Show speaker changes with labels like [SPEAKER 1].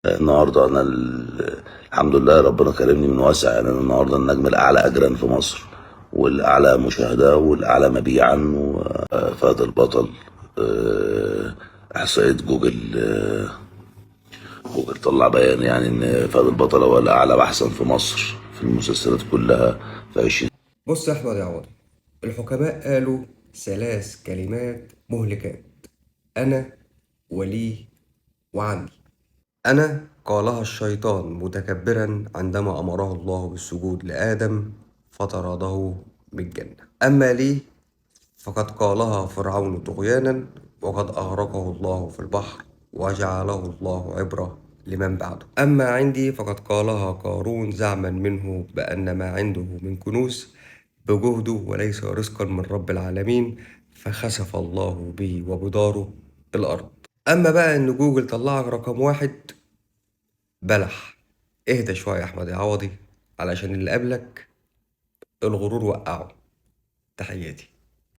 [SPEAKER 1] النهارده انا الحمد لله ربنا كرمني من واسع. يعني انا النهارده النجم الاعلى اجرا في مصر، والاعلى مشاهده، والاعلى مبيعا، وفهد البطل. احصائيه جوجل، جوجل طلع بيان يعني ان فهد البطل هو الاعلى واحسن في مصر في المسلسلات كلها في 20.
[SPEAKER 2] بص يا أحمد يا عوضي، الحكماء قالوا ثلاث كلمات مهلكات: أنا، ولي، وعمي. أنا قالها الشيطان متكبرا عندما أمره الله بالسجود لآدم فطرده من الجنة. أما لي فقد قالها فرعون طغيانا وقد أغرقه الله في البحر وجعله الله عبرة لمن بعده. أما عندي فقد قالها قارون زعما منه بأن ما عنده من كنوز بجهده وليس رزقا من رب العالمين، فخسف الله به وبداره الأرض. أما بقى إن جوجل طلعك رقم واحد، بلح. اهدى شوية يا أحمد يا عوضي، علشان اللي قبلك الغرور وقعه. تحياتي.